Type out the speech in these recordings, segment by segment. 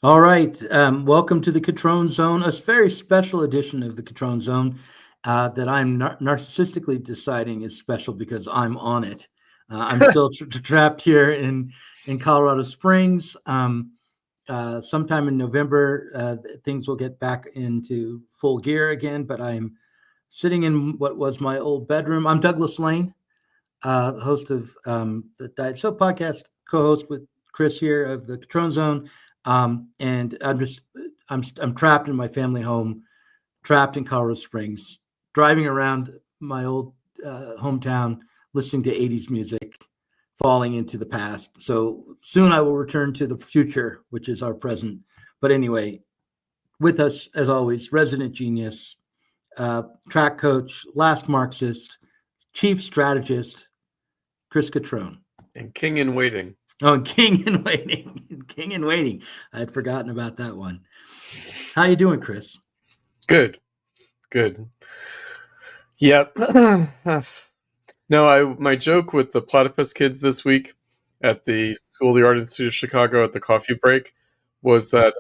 All right. Welcome to the Cutrone Zone, a very special edition of the Cutrone Zone that I'm narcissistically deciding is special because I'm on it. I'm still trapped here in Colorado Springs. Sometime in November, things will get back into full gear again, but I'm sitting in what was my old bedroom. I'm Douglas Lane, host of the Diet Soap podcast, co-host with Chris here of the Cutrone Zone. And I'm trapped in my family home, trapped in Colorado Springs, driving around my old hometown, listening to 80s music, falling into the past. So soon I will return to the future, which is our present. But anyway, with us as always, resident genius, track coach, last Marxist, chief strategist, Chris Cutrone. And King in Waiting. Oh, King in Waiting. King in Waiting. I had forgotten about that one. How you doing, Chris? Good. Yep. No, my joke with the platypus kids this week at the School of the Art Institute of Chicago at the coffee break was that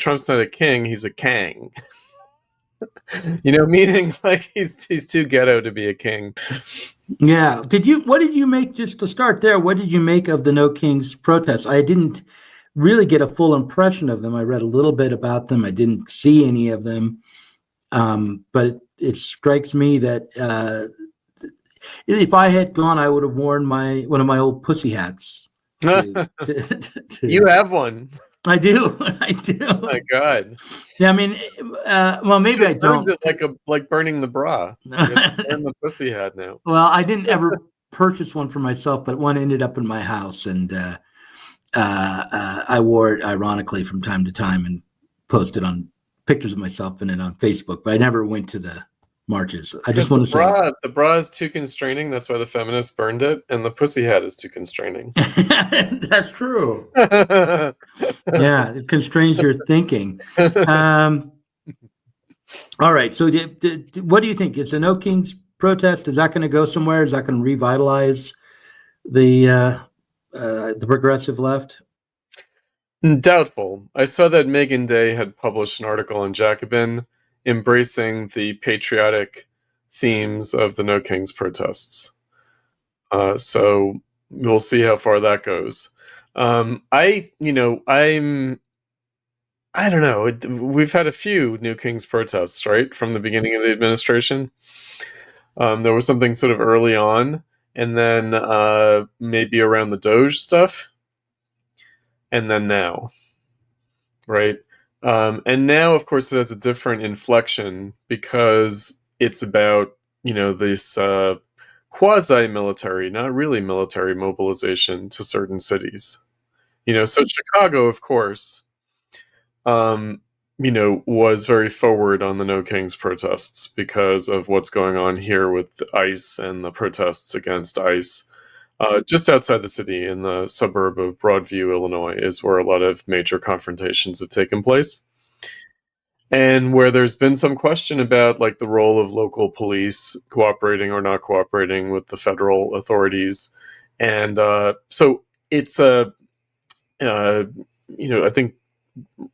Trump's not a king, he's a kang. Meaning like he's too ghetto to be a king. Yeah. What did you make, just to start there, what did you make of the No Kings protests? I didn't really get a full impression of them. I read a little bit about them. I didn't see any of them. But it strikes me that if I had gone, I would have worn one of my old pussy hats. You have one. I do. I do. Oh my God. Yeah, I mean, well, maybe I don't. Like burning the bra. Burn the pussy hat now. Well, I didn't ever purchase one for myself, but one ended up in my house, and I wore it ironically from time to time and posted on pictures of myself in it on Facebook. But I never went to the marches. I just want to say the bra is too constraining. That's why the feminists burned it, and the pussy hat is too constraining. That's true. Yeah, it constrains your thinking. All right. So, what do you think? Is the No Kings protest? Is that going to go somewhere? Is that going to revitalize the progressive left? Doubtful. I saw that Megan Day had published an article in Jacobin embracing the patriotic themes of the No Kings protests. So we'll see how far that goes. I don't know. We've had a few New Kings protests, right, from the beginning of the administration. There was something sort of early on, and then maybe around the Doge stuff, and then now, right? And now, of course, it has a different inflection because it's about, this quasi-military, not really military mobilization to certain cities. So Chicago, of course, was very forward on the No Kings protests because of what's going on here with ICE and the protests against ICE. Just outside the city, in the suburb of Broadview, Illinois, is where a lot of major confrontations have taken place. And where there's been some question about like the role of local police cooperating or not cooperating with the federal authorities. And so it's I think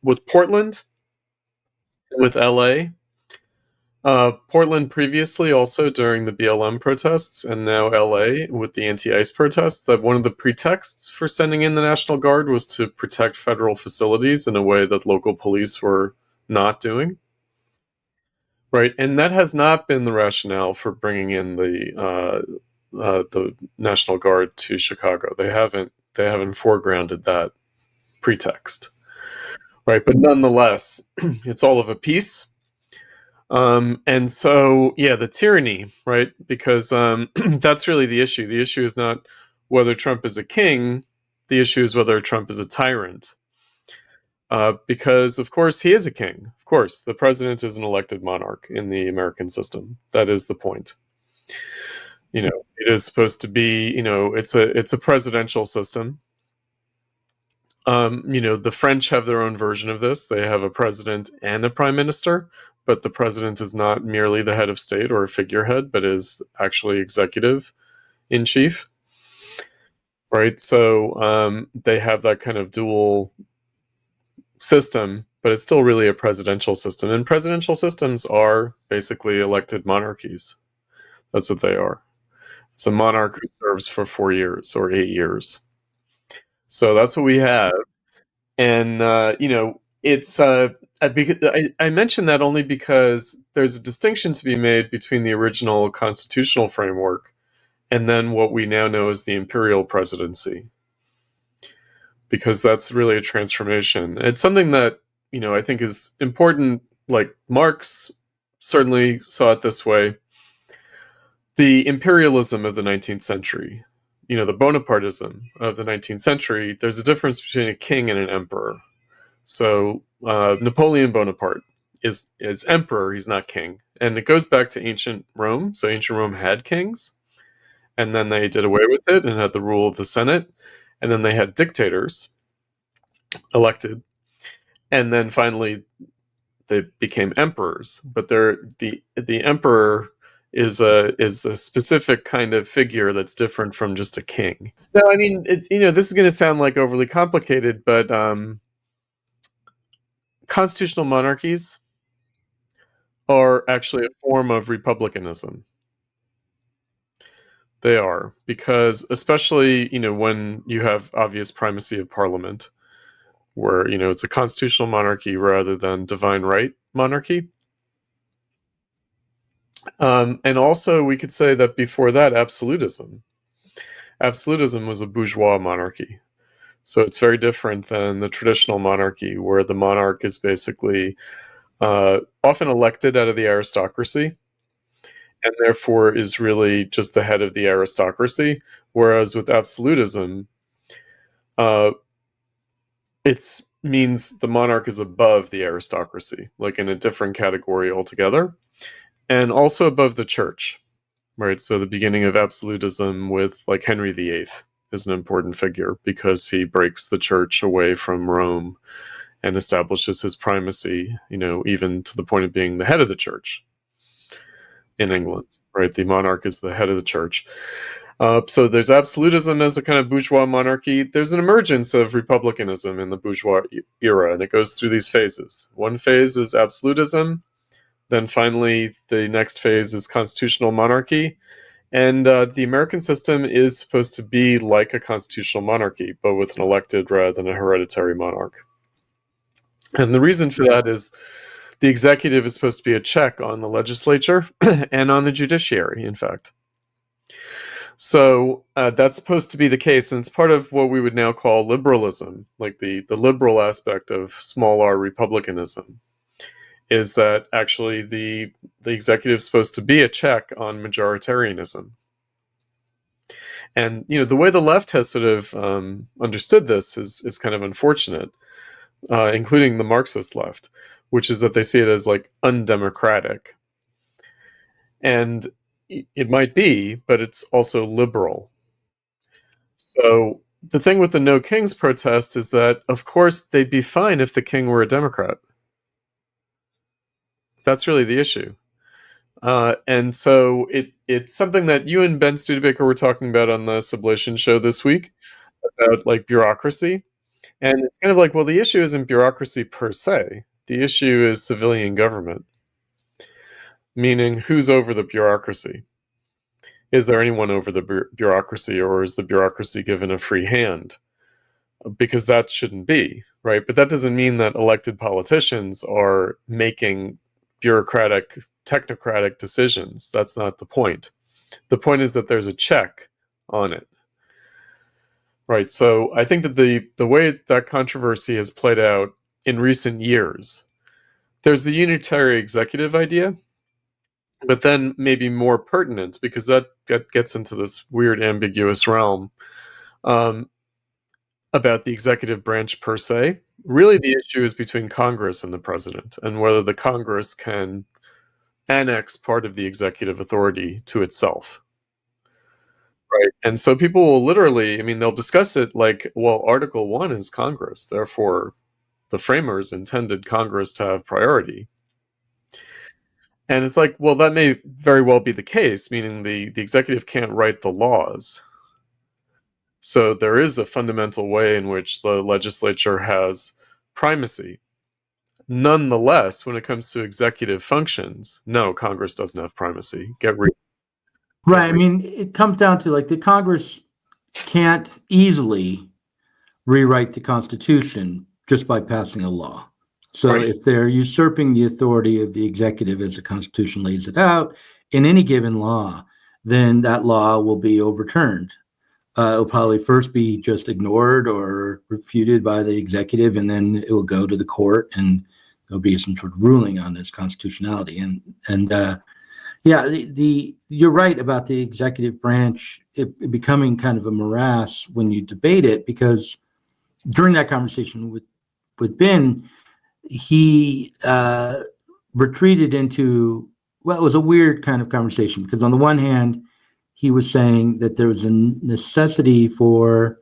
with Portland, with LA, Portland previously also during the BLM protests, and now LA with the anti-ICE protests, that one of the pretexts for sending in the National Guard was to protect federal facilities in a way that local police were not doing. Right, and that has not been the rationale for bringing in the National Guard to Chicago. They haven't foregrounded that pretext. Right, but nonetheless, it's all of a piece. And so, yeah, the tyranny, right? Because that's really the issue. The issue is not whether Trump is a king. The issue is whether Trump is a tyrant. Because, of course, he is a king. Of course, the president is an elected monarch in the American system. That is the point. It is supposed to be, it's a presidential system. The French have their own version of this. They have a president and a prime minister, but the president is not merely the head of state or a figurehead, but is actually executive in chief. Right? So they have that kind of dual system, but it's still really a presidential system. And presidential systems are basically elected monarchies. That's what they are. It's a monarch who serves for 4 years or 8 years. So that's what we have. And, it's I mention that only because there's a distinction to be made between the original constitutional framework and then what we now know as the imperial presidency, because that's really a transformation. It's something that, I think is important. Like Marx certainly saw it this way. The imperialism of the 19th century, the Bonapartism of the 19th century, there's a difference between a king and an emperor. So Napoleon Bonaparte is emperor, he's not king. And it goes back to ancient Rome. So ancient Rome had kings, and then they did away with it and had the rule of the Senate. And then they had dictators elected. And then finally they became emperors. But the emperor is a specific kind of figure that's different from just a king. No, I mean, this is going to sound like overly complicated, but constitutional monarchies are actually a form of republicanism. They are, because especially, when you have obvious primacy of parliament, where, it's a constitutional monarchy rather than divine right monarchy. And also we could say that before that, absolutism was a bourgeois monarchy. So it's very different than the traditional monarchy, where the monarch is basically often elected out of the aristocracy, and therefore is really just the head of the aristocracy. Whereas with absolutism, it means the monarch is above the aristocracy, like in a different category altogether, and also above the church, right? So the beginning of absolutism with like Henry VIII is an important figure, because he breaks the church away from Rome and establishes his primacy, even to the point of being the head of the church in England, right? The monarch is the head of the church. So there's absolutism as a kind of bourgeois monarchy. There's an emergence of republicanism in the bourgeois era, and it goes through these phases. One phase is absolutism. Then finally, the next phase is constitutional monarchy. And the American system is supposed to be like a constitutional monarchy, but with an elected rather than a hereditary monarch. And the reason for that is the executive is supposed to be a check on the legislature and on the judiciary, in fact. So that's supposed to be the case, and it's part of what we would now call liberalism, like the liberal aspect of small r republicanism, is that actually the executive is supposed to be a check on majoritarianism. And the way the left has sort of understood this is kind of unfortunate, including the Marxist left, which is that they see it as like undemocratic. And it might be, but it's also liberal. So the thing with the No Kings protest is that, of course, they'd be fine if the king were a Democrat. That's really the issue. And so it's something that you and Ben Studebaker were talking about on the Sublation show this week, about like bureaucracy. And it's kind of like, well, the issue isn't bureaucracy per se. The issue is civilian government, meaning who's over the bureaucracy? Is there anyone over the bureaucracy, or is the bureaucracy given a free hand? Because that shouldn't be, right? But that doesn't mean that elected politicians are making bureaucratic, technocratic decisions. That's not the point. The point is that there's a check on it. Right. So I think that the way that controversy has played out in recent years, there's the unitary executive idea, but then maybe more pertinent, because that gets into this weird ambiguous realm, about the executive branch per se. Really, the issue is between Congress and the president, and whether the Congress can annex part of the executive authority to itself. Right. And so people will literally, they'll discuss it like, well, Article 1 is Congress, therefore the framers intended Congress to have priority. And it's like, well, that may very well be the case, meaning the executive can't write the laws. So there is a fundamental way in which the legislature has primacy. Nonetheless, when it comes to executive functions, no, Congress doesn't have primacy. Right. I mean, it comes down to like the Congress can't easily rewrite the Constitution just by passing a law. So Right. if they're usurping the authority of the executive as the Constitution lays it out in any given law, then that law will be overturned. It'll probably first be just ignored or refuted by the executive, and then it will go to the court, and there'll be some sort of ruling on its constitutionality. And yeah, you're right about the executive branch it becoming kind of a morass when you debate it, because during that conversation with Ben, he retreated into, well, it was a weird kind of conversation, because on the one hand, he was saying that there was a necessity for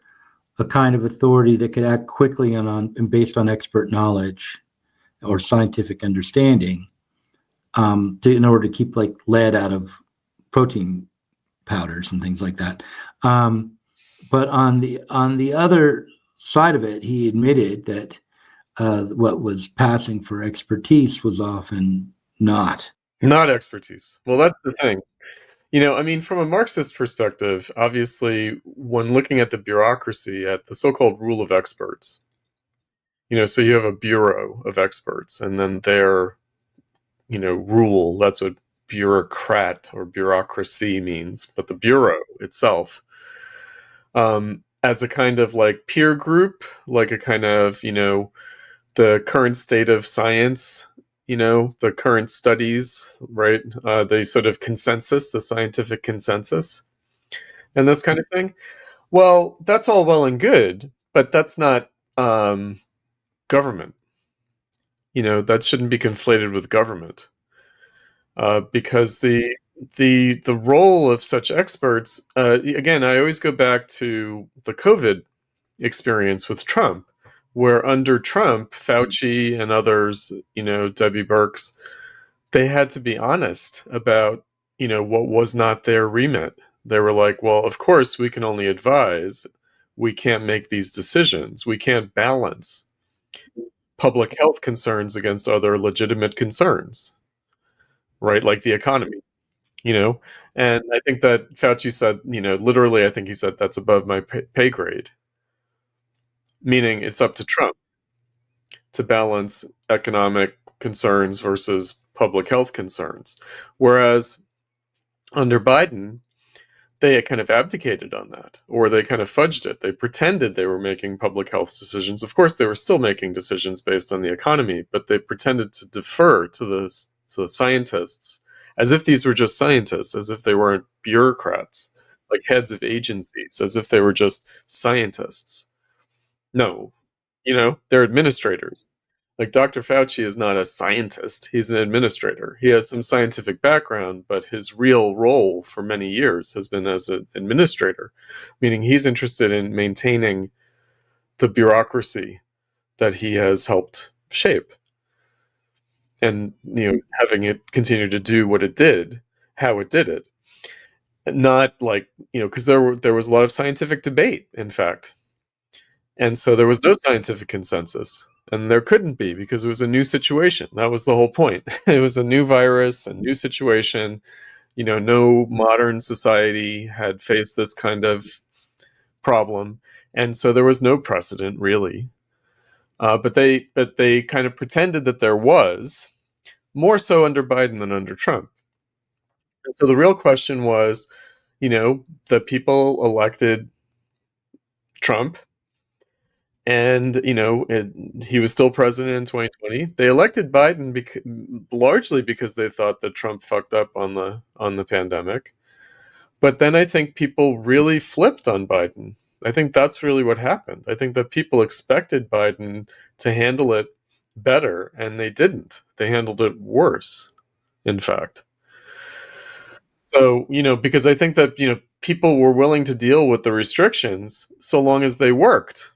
a kind of authority that could act quickly and based on expert knowledge or scientific understanding, in order to keep like lead out of protein powders and things like that. But on the other side of it, he admitted that what was passing for expertise was often not. Not expertise. Well, that's the thing. I mean, from a Marxist perspective, obviously, when looking at the bureaucracy, at the so-called rule of experts, so you have a bureau of experts, and then their, rule, that's what bureaucrat or bureaucracy means, but the bureau itself, as a kind of like peer group, like a kind of, the current state of science, the current studies, right? The sort of consensus, the scientific consensus, and this kind of thing. Well, that's all well and good, but that's not government. That shouldn't be conflated with government, because the role of such experts, again, I always go back to the COVID experience with Trump, where under Trump, Fauci and others, Debbie Birx, they had to be honest about, what was not their remit. They were like, well, of course, we can only advise. We can't make these decisions. We can't balance public health concerns against other legitimate concerns, right? Like the economy, you know? And I think that Fauci said, literally, I think he said that's above my pay grade, meaning it's up to Trump to balance economic concerns versus public health concerns. Whereas under Biden, they kind of abdicated on that, or they kind of fudged it. They pretended they were making public health decisions. Of course, they were still making decisions based on the economy, but they pretended to defer to the scientists, as if these were just scientists, as if they weren't bureaucrats, like heads of agencies, as if they were just scientists. No, they're administrators. Like Dr. Fauci is not a scientist, he's an administrator. He has some scientific background, but his real role for many years has been as an administrator, meaning he's interested in maintaining the bureaucracy that he has helped shape, and having it continue to do what it did, how it did it. Not like, because there was a lot of scientific debate, in fact. And so there was no scientific consensus. And there couldn't be, because it was a new situation. That was the whole point. It was a new virus, a new situation. No modern society had faced this kind of problem. And so there was no precedent, really. But they kind of pretended that there was, more so under Biden than under Trump. And so the real question was, the people elected Trump, and he was still president in 2020. They elected Biden largely because they thought that Trump fucked up on the pandemic. But then I think people really flipped on Biden. I think that's really what happened. I think that people expected Biden to handle it better, and they didn't. They handled it worse, in fact. So, because I think that, people were willing to deal with the restrictions so long as they worked.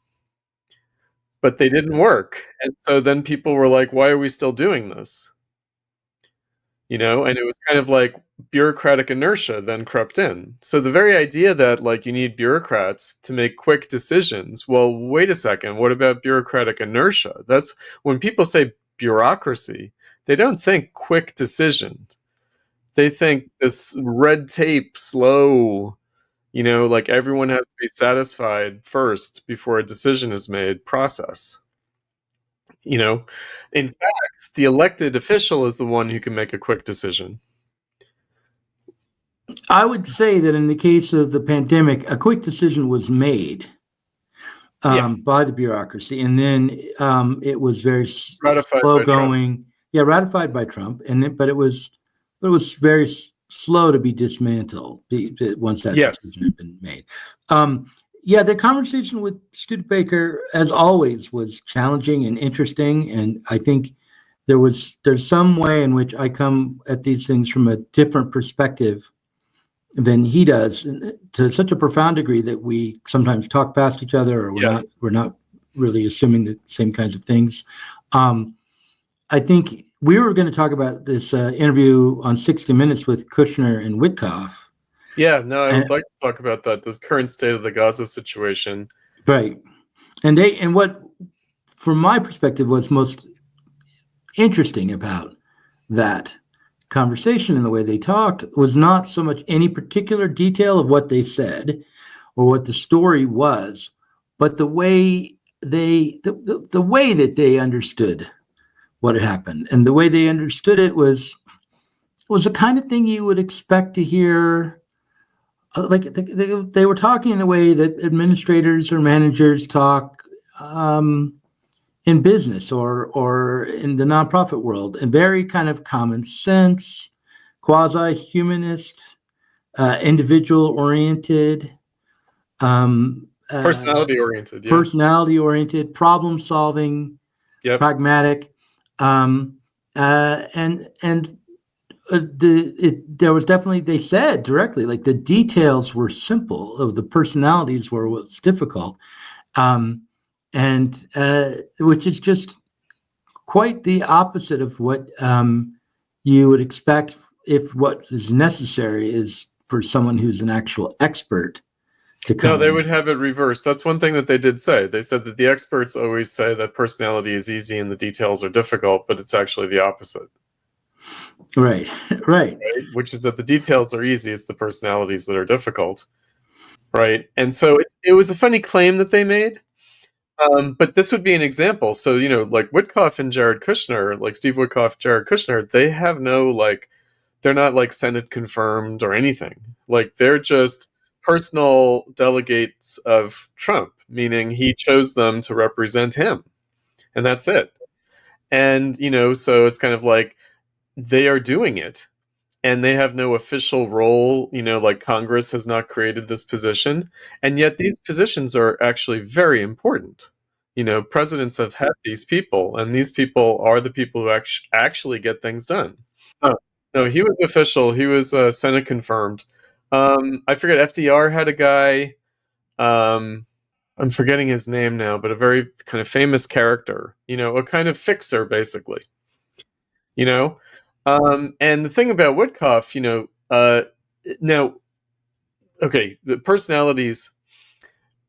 But they didn't work. And so then people were like, why are we still doing this? And it was kind of like bureaucratic inertia then crept in. So the very idea that like you need bureaucrats to make quick decisions, well, wait a second, what about bureaucratic inertia? That's when people say bureaucracy, they don't think quick decision. They think this red tape, slow, like everyone has to be satisfied first before a decision is made process. In fact, the elected official is the one who can make a quick decision. I would say that in the case of the pandemic, a quick decision was made by the bureaucracy, and then it was very Ratified slow by Trump. going. Yeah, ratified by Trump, but it was very slow to be dismantled once that decision had been made. Yeah, the conversation with Studebaker, as always, was challenging and interesting, and I think there's some way in which I come at these things from a different perspective than he does, to such a profound degree that we sometimes talk past each other, or we're not really assuming the same kinds of things. I think we were going to talk about this interview on 60 Minutes with Kushner and Witkoff. Yeah, no, I would like to talk about that, this current state of the Gaza situation. Right. And what, from my perspective, what's most interesting about that conversation and the way they talked was not so much any particular detail of what they said or what the story was, but the way the way that they understood what had happened. And the way they understood it was the kind of thing you would expect to hear. Like they were talking in the way that administrators or managers talk in business or in the nonprofit world, and very kind of common sense, quasi-humanist, individual-oriented, personality-oriented, problem-solving, pragmatic, there was definitely, they said directly, like the details were simple, of the personalities were what's difficult, and which is just quite the opposite of what you would expect if what is necessary is for someone who's an actual expert to come. No, they would have it reversed. That's one thing that they did say. They said that the experts always say that personality is easy and the details are difficult, but it's actually the opposite. Right. Which is that the details are easy, it's the personalities that are difficult. Right. And so it was a funny claim that they made. But this would be an example. So, like Witkoff and Jared Kushner, like Steve Witkoff, Jared Kushner, they have no, they're not like Senate confirmed or anything. Like they're just personal delegates of Trump, meaning he chose them to represent him. And that's it. And, so it's kind of like they are doing it. And they have no official role, like Congress has not created this position. And yet these positions are actually very important. Presidents have had these people, and these people are the people who actually get things done. No, he was official. He was Senate confirmed. I forget, FDR had a guy, I'm forgetting his name now, but a very kind of famous character, a kind of fixer, basically. And the thing about Witkoff, now, okay, the personalities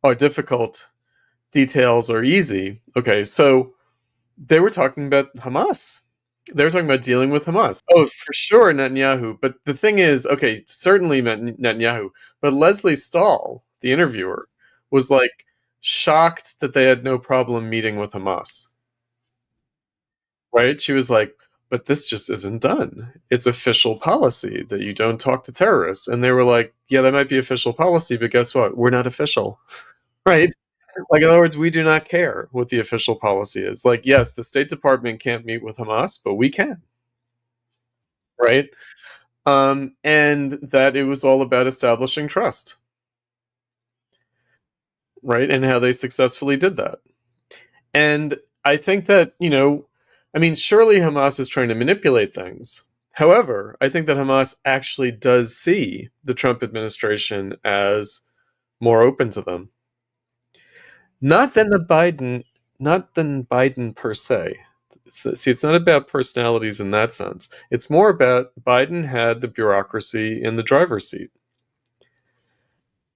are difficult, details are easy. Okay, so they were talking about Hamas. They were talking about dealing with Hamas. Oh, for sure, Netanyahu. But the thing is, okay, certainly Netanyahu. But Leslie Stahl, the interviewer, was like shocked that they had no problem meeting with Hamas. Right? She was like, but this just isn't done. It's official policy that you don't talk to terrorists. And they were like, yeah, that might be official policy, but guess what? We're not official. Right? Like, in other words, we do not care what the official policy is. Like, yes, the State Department can't meet with Hamas, but we can. Right? And that it was all about establishing trust. Right? And how they successfully did that. And I think that, surely Hamas is trying to manipulate things. However, I think that Hamas actually does see the Trump administration as more open to them. Not than Biden per se. it's not about personalities in that sense. It's more about Biden had the bureaucracy in the driver's seat,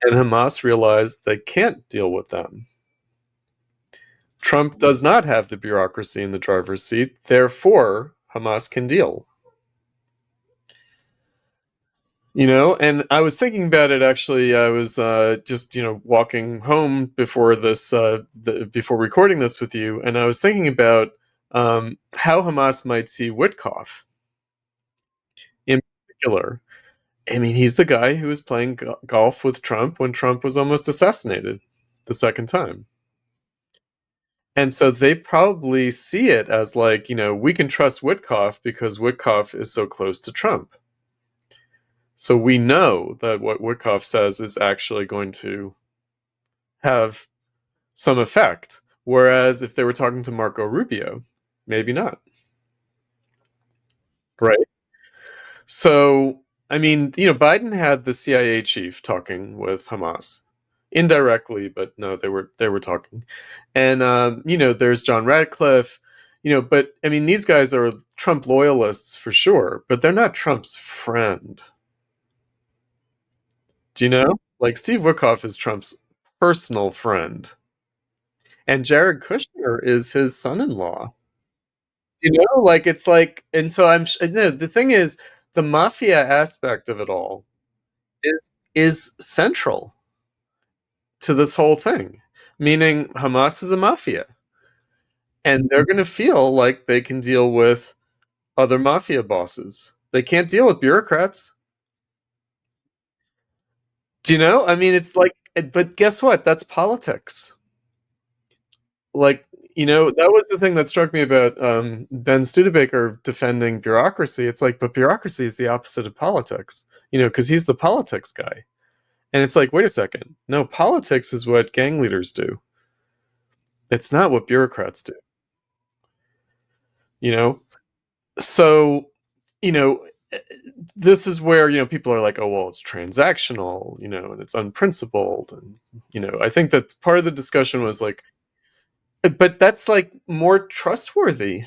and Hamas realized they can't deal with them. Trump does not have the bureaucracy in the driver's seat, therefore Hamas can deal. And I was thinking about it actually. I was just walking home before this, before recording this with you, and I was thinking about how Hamas might see Witkoff in particular. I mean, he's the guy who was playing golf with Trump when Trump was almost assassinated the second time. And so they probably see it as like, we can trust Witkoff because Witkoff is so close to Trump. So we know that what Witkoff says is actually going to have some effect. Whereas if they were talking to Marco Rubio, maybe not. Right? So, I mean, Biden had the CIA chief talking with Hamas indirectly, but no, they were talking. And there's John Radcliffe, but I mean, these guys are Trump loyalists for sure, but they're not Trump's friend. Do you know? Like Steve Witkoff is Trump's personal friend, and Jared Kushner is his son-in-law. Like it's like, and so no, the thing is, the mafia aspect of it all is central to this whole thing, meaning Hamas is a mafia, and they're going to feel like they can deal with other mafia bosses. They can't deal with bureaucrats. Do you know? I mean, it's like, but guess what? That's politics. Like, that was the thing that struck me about Ben Studebaker defending bureaucracy. It's like, but bureaucracy is the opposite of politics, because he's the politics guy. And it's like, wait a second. No, politics is what gang leaders do. It's not what bureaucrats do. You know? So, you know, this is where, people are like, oh, well, it's transactional, and it's unprincipled. And, I think that part of the discussion was like, but that's like more trustworthy,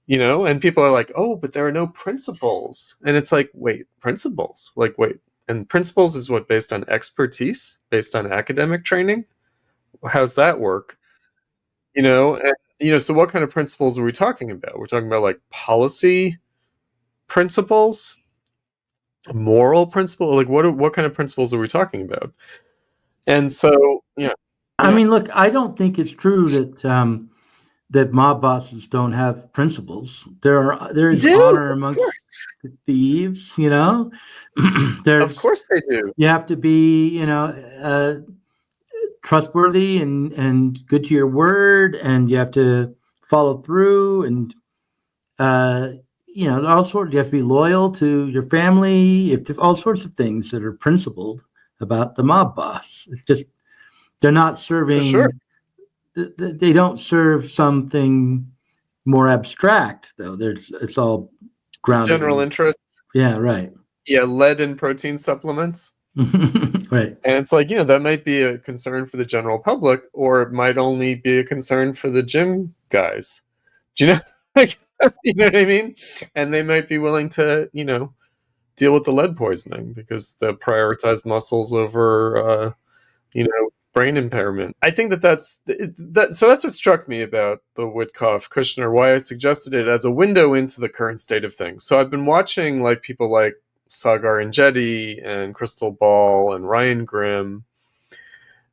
and people are like, oh, but there are no principles. And it's like, wait, principles? Like, wait, and principles is what, based on expertise, based on academic training? How's that work? And, so what kind of principles are we talking about? We're talking about like policy principles, moral principle. Like, what kind of principles are we talking about? And so, yeah. I mean, look, I don't think it's true that mob bosses don't have principles. There is honor amongst the thieves. Of course they do. You have to be, trustworthy and good to your word, and you have to follow through, and all sorts. You have to be loyal to your family. If all sorts of things that are principled about the mob boss. It's just they're not serving. For sure. They don't serve something more abstract, though. It's all grounded. General interest. Yeah, right. Yeah, lead and protein supplements. Right. And it's like, that might be a concern for the general public, or it might only be a concern for the gym guys. Do you know? You know what I mean? And they might be willing to, deal with the lead poisoning because they prioritize muscles over, brain impairment. I think that's what struck me about the Witkoff Kushner, why I suggested it as a window into the current state of things. So I've been watching like people like Sagar Enjeti and Crystal Ball and Ryan Grimm,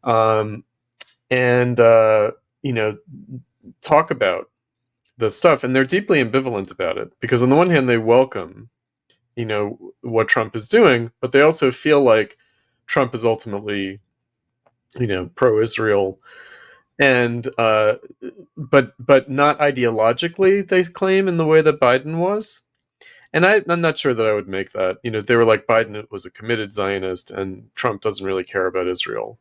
and talk about the stuff, and they're deeply ambivalent about it because on the one hand they welcome, what Trump is doing, but they also feel like Trump is ultimately, pro-Israel, and but not ideologically, they claim, in the way that Biden was. And I'm not sure that I would make that. They were like, Biden was a committed Zionist, and Trump doesn't really care about Israel.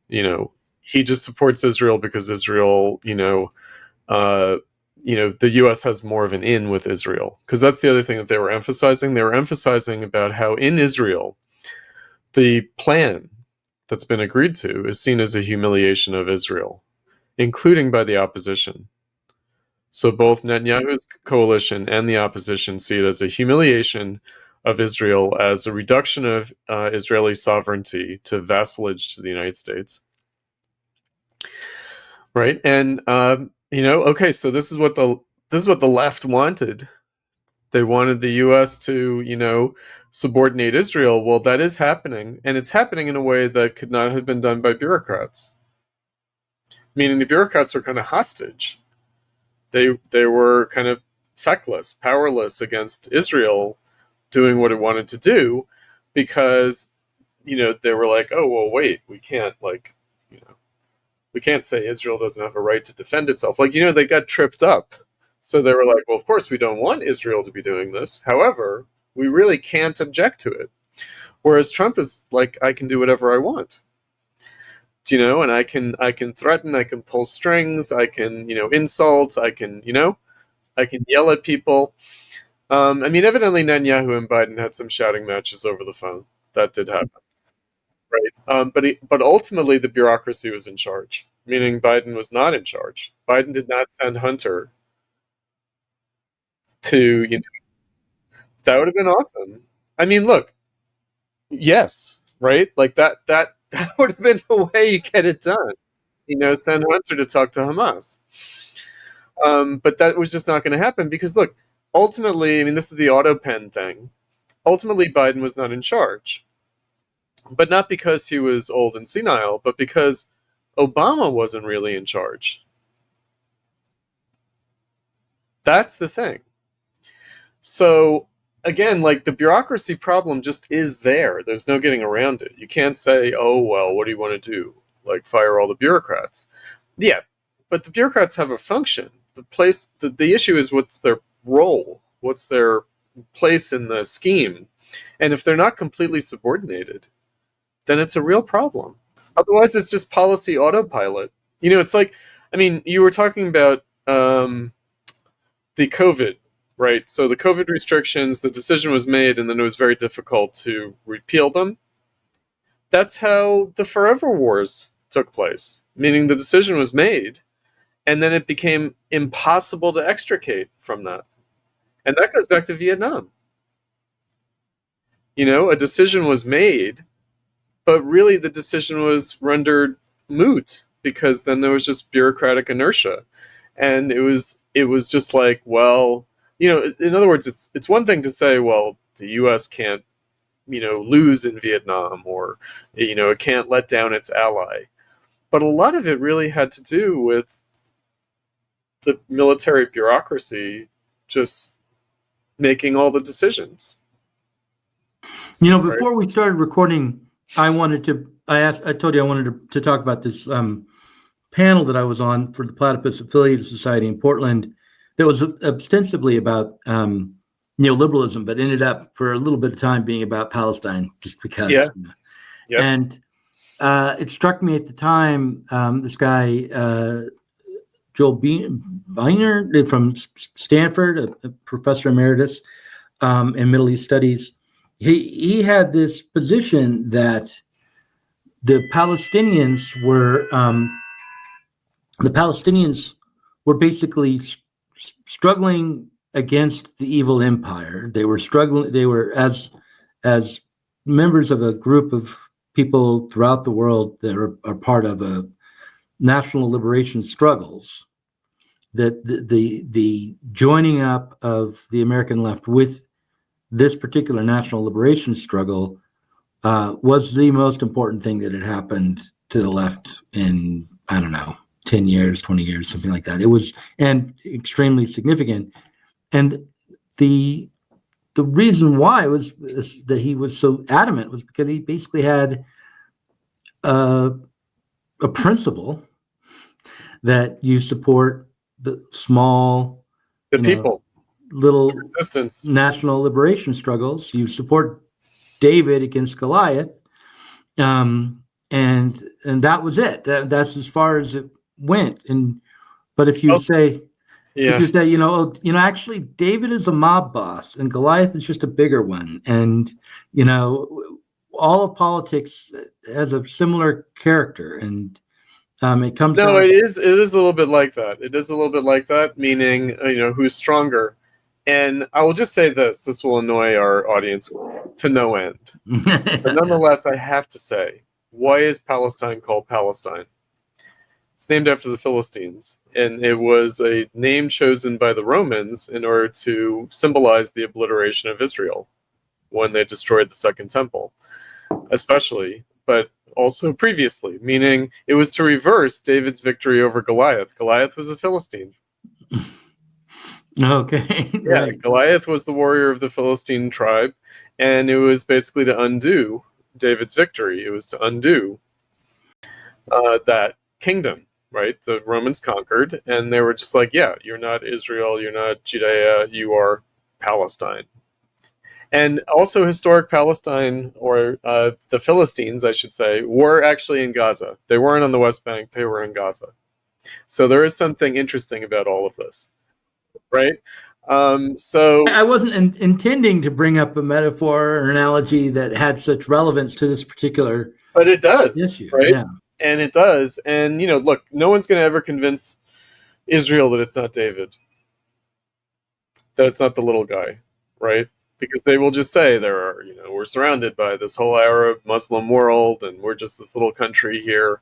He just supports Israel because Israel, the U.S. has more of an in with Israel. Because that's the other thing that they were emphasizing. They were emphasizing about how in Israel, the plan that's been agreed to is seen as a humiliation of Israel, including by the opposition. So both Netanyahu's coalition and the opposition see it as a humiliation of Israel, as a reduction of Israeli sovereignty to vassalage to the United States. Right, and okay, so this is what the left wanted. They wanted the U.S. to, subordinate Israel. Well, that is happening, and it's happening in a way that could not have been done by bureaucrats. Meaning the bureaucrats are kind of hostage. They were kind of feckless, powerless against Israel doing what it wanted to do, because they were like, oh well, wait, we can't we can't say Israel doesn't have a right to defend itself. They got tripped up. So they were like, well, of course we don't want Israel to be doing this. However, we really can't object to it. Whereas Trump is like, I can do whatever I want. And I can threaten, I can pull strings, I can, insult, I can yell at people. Evidently Netanyahu and Biden had some shouting matches over the phone. That did happen. Right. But ultimately the bureaucracy was in charge, meaning Biden was not in charge. Biden did not send Hunter to, that would have been awesome. Look, yes, right? Like that would have been the way you get it done. Send Hunter to talk to Hamas. But that was just not going to happen because, look, ultimately, this is the auto pen thing. Ultimately, Biden was not in charge. But not because he was old and senile, but because Obama wasn't really in charge. That's the thing. So, again, the bureaucracy problem just is there. There's no getting around it. You can't say, oh, well, what do you want to do? Fire all the bureaucrats. Yeah, but the bureaucrats have a function. The issue is, what's their role? What's their place in the scheme? And if they're not completely subordinated, then it's a real problem. Otherwise, it's just policy autopilot. It's like, you were talking about the COVID, right? So the COVID restrictions, the decision was made, and then it was very difficult to repeal them. That's how the Forever Wars took place, meaning the decision was made, and then it became impossible to extricate from that. And that goes back to Vietnam. A decision was made, but really the decision was rendered moot because then there was just bureaucratic inertia. And it was just like, well, in other words, it's one thing to say, well, the U.S. can't, lose in Vietnam, or, it can't let down its ally. But a lot of it really had to do with the military bureaucracy just making all the decisions. Before we started recording, I told you I wanted to talk about this panel that I was on for the Platypus Affiliated Society in Portland that was ostensibly about neoliberalism, but ended up for a little bit of time being about Palestine, just because. Yeah. Yep. And it struck me at the time, this guy, Joel Beiner from Stanford, a professor emeritus in Middle East Studies, he had this position that the Palestinians were basically struggling against the evil empire. They were struggling. They were as members of a group of people throughout the world that are part of a national liberation struggles. That the joining up of the American left with this particular national liberation struggle was the most important thing that had happened to the left in, I don't know, 10 years, 20 years, something like that. It was, and extremely significant. And the reason why was that he was so adamant was because he basically had a principle that you support the small, people, little resistance, national liberation struggles. You support David against Goliath, and that was it. That's as far as it went. But if you say, actually, David is a mob boss, and Goliath is just a bigger one, and all of politics has a similar character, and It comes No, down. it is a little bit like that. It is a little bit like that, meaning who's stronger. And I will just say this: this will annoy our audience to no end. But nonetheless, I have to say, why is Palestine called Palestine? It's named after the Philistines, and it was a name chosen by the Romans in order to symbolize the obliteration of Israel when they destroyed the Second Temple, especially, but also previously, meaning it was to reverse David's victory over Goliath. Goliath was a Philistine. Okay, Yeah, right. Goliath was the warrior of the Philistine tribe, and it was basically to undo David's victory. It was to undo that kingdom, right? The Romans conquered, and they were just like, yeah, you're not Israel, you're not Judea, you are Palestine. And also, historic Palestine, or the Philistines, I should say, were actually in Gaza. They weren't on the West Bank, they were in Gaza. So there is something interesting about all of this, right? So I wasn't intending to bring up a metaphor or analogy that had such relevance to this particular but it does, issue. right? Yeah. And it does. And, look, no one's going to ever convince Israel that it's not David, that it's not the little guy, right? Because they will just say we're surrounded by this whole Arab Muslim world, and we're just this little country here,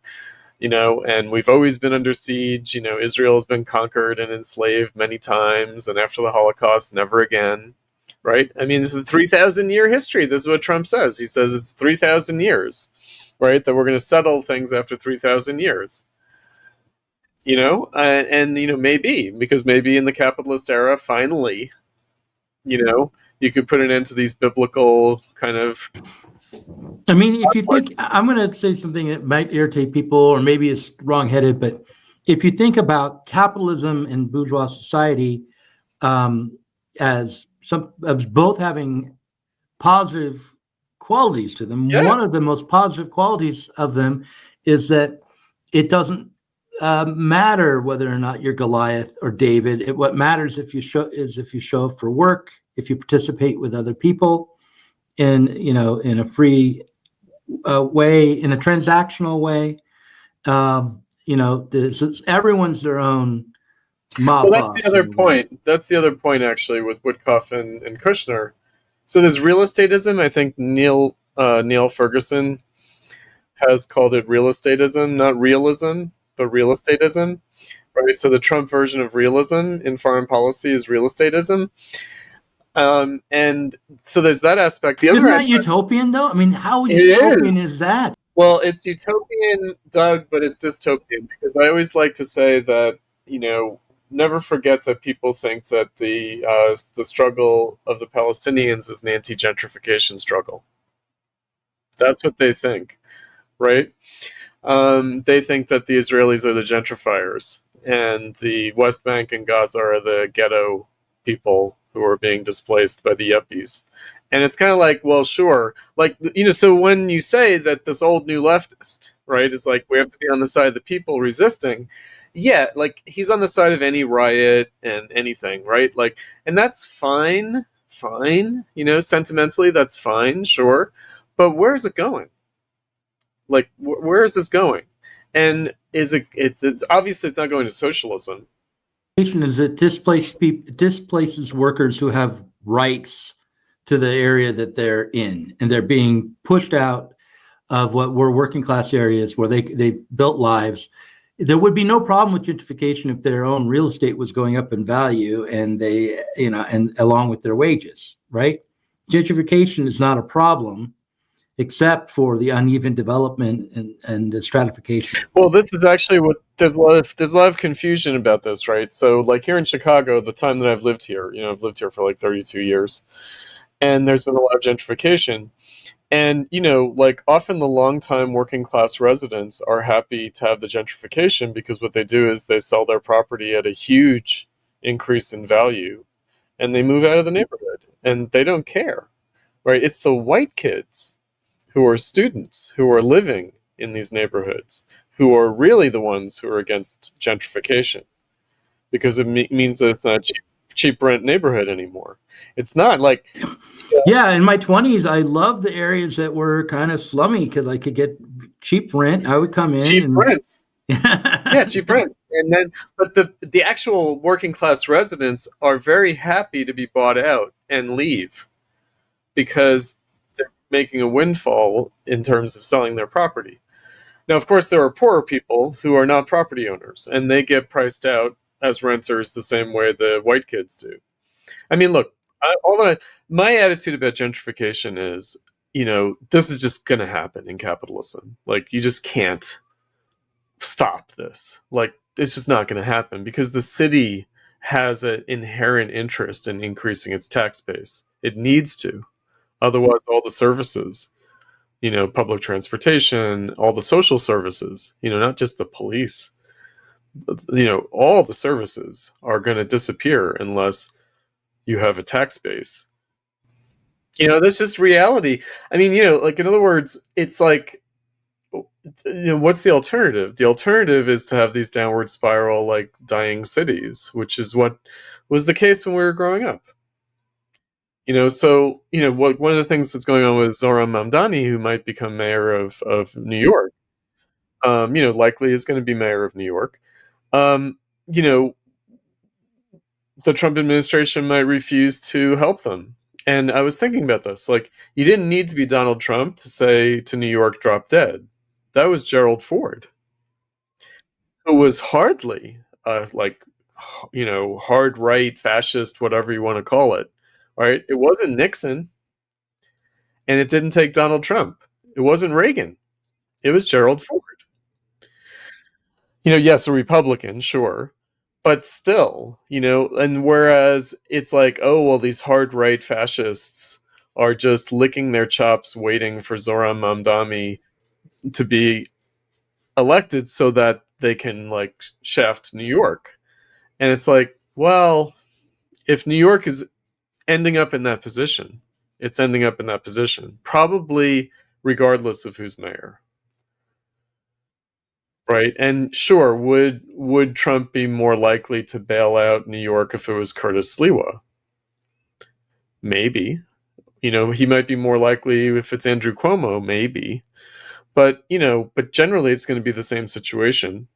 and we've always been under siege. Israel has been conquered and enslaved many times, and after the Holocaust, never again, right? I mean, this is a 3,000-year history. This is what Trump says. He says it's 3,000 years, right? That we're going to settle things after 3,000 years. Maybe, because maybe in the capitalist era, finally, you could put an end to these biblical kind of. I mean, if you think, I'm going to say something that might irritate people, or maybe it's wrong-headed, but if you think about capitalism and bourgeois society as both having positive qualities to them, Yes. one of the most positive qualities of them is that it doesn't matter whether or not you're Goliath or David. What matters if you show up for work, if you participate with other people in a free way, in a transactional way. Everyone's their own mob Well, that's boss. the other point. That's the other point, actually, with Witkoff and Kushner. So there's real estateism. I think Neil Ferguson has called it real estateism, not realism, but real estateism. Right. So the Trump version of realism in foreign policy is real estateism. And so there's that aspect. The Isn't other that utopian, though? I mean, how It utopian is. is that? Well, it's utopian, Doug, but it's dystopian, because I always like to say that never forget that people think that the struggle of the Palestinians is an anti-gentrification struggle. That's what they think, right? They think that the Israelis are the gentrifiers, and the West Bank and Gaza are the ghetto people who are being displaced by the yuppies. And it's kind of like, well, sure. Like, so when you say that this old new leftist, right, is like, we have to be on the side of the people resisting, yeah, like, he's on the side of any riot and anything, right? Like, and that's fine, sentimentally, that's fine, sure. But where's it going? Like, where is this going? And it's obviously it's not going to socialism. Is it displaces workers who have rights to the area that they're in, and they're being pushed out of what were working class areas where they've built lives. There would be no problem with gentrification if their own real estate was going up in value, and and along with their wages, right? Gentrification is not a problem, except for the uneven development and the stratification. Well, this is actually what there's a lot of confusion about this, right? So, like here in Chicago, the time that I've lived here, I've lived here for like 32 years, and there's been a lot of gentrification. And, like often the longtime working class residents are happy to have the gentrification, because what they do is they sell their property at a huge increase in value, and they move out of the neighborhood, and they don't care, right? It's the white kids who are students who are living in these neighborhoods who are really the ones who are against gentrification, because it means that it's not a cheap rent neighborhood anymore. It's not like. Yeah, in my 20s, I loved the areas that were kind of slummy because I could get cheap rent. I would come in Cheap rent. Yeah, cheap rent. And then, but the actual working class residents are very happy to be bought out and leave because they're making a windfall in terms of selling their property. Now, of course, there are poorer people who are not property owners, and they get priced out as renters the same way the white kids do. I mean, look, my attitude about gentrification is, this is just going to happen in capitalism. Like, you just can't stop this. Like, it's just not going to happen because the city has an inherent interest in increasing its tax base. It needs to. Otherwise, all the services, public transportation, all the social services, not just the police, all the services are going to disappear unless you have a tax base. That's just reality. I mean, like, in other words, it's like, what's the alternative? The alternative is to have these downward spiral, like, dying cities, which is what was the case when we were growing up. So, one of the things that's going on with Zohran Mamdani, who might become mayor of New York, likely is going to be mayor of New York. Um, you know, the Trump administration might refuse to help them. And I was thinking about this. Like, you didn't need to be Donald Trump to say to New York, drop dead. That was Gerald Ford, who was hardly, like, hard right, fascist, whatever you want to call it. Right? It wasn't Nixon, and it didn't take Donald Trump. It wasn't Reagan. It was Gerald Ford. Yes, a Republican, sure, but still, and whereas it's like, oh, well, these hard right fascists are just licking their chops waiting for Zohran Mamdani to be elected so that they can, like, shaft New York. And it's like, well, if New York is ending up in that position, it's ending up in that position, probably regardless of who's mayor. Right. And sure, would Trump be more likely to bail out New York if it was Curtis Sliwa? Maybe. He might be more likely if it's Andrew Cuomo, maybe. But, but generally it's going to be the same situation.